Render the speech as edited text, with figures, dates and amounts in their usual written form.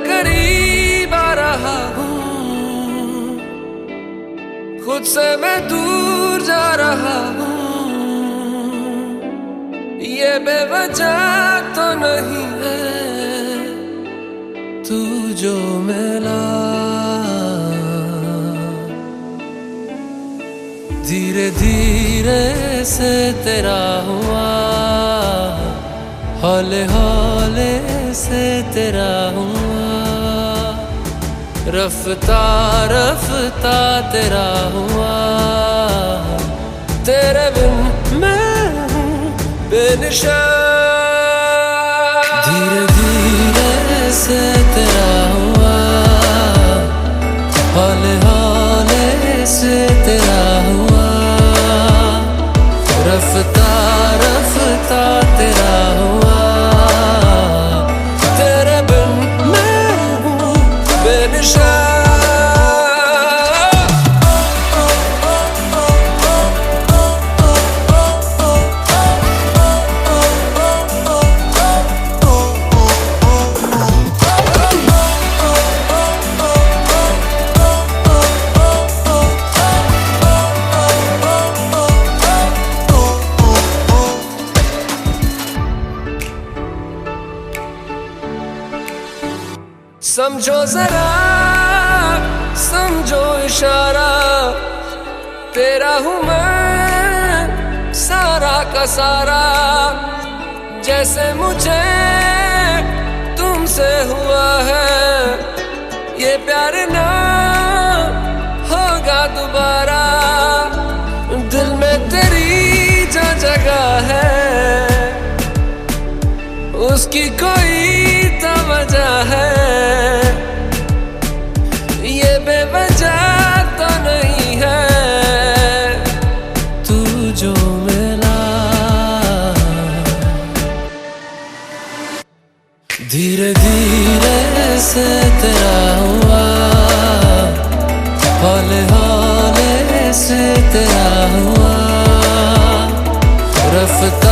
करीब आ रहा हूँ, खुद से मैं दूर जा रहा हूँ। ये बेवजह तो नहीं है तू जो मिला, धीरे धीरे से तेरा हुआ, हौले हौले से तेरा हुआ, रफ्ता रफ्ता तेरा हुआ। तेरे बिन मैं हूँ बेनिशान, धीरे धीरे से तेरा हुआ, हौले हौले से तेरा हुआ, रफ्ता रफ्ता तेरा हुआ। तेरे बिन मैं हूँ बेनिशान। समझो जरा, समझो इशारा, तेरा हूँ मैं सारा का सारा। जैसे मुझे तुमसे हुआ है, ये प्यार ना होगा दोबारा। दिल में तेरी जो जगह है, उसकी कोई तो वजह है। ये बेवजह तो नहीं है तू जो मिला, धीरे धीरे से तेरा हुआ, हौले हौले से तेरा हुआ, रफ्ता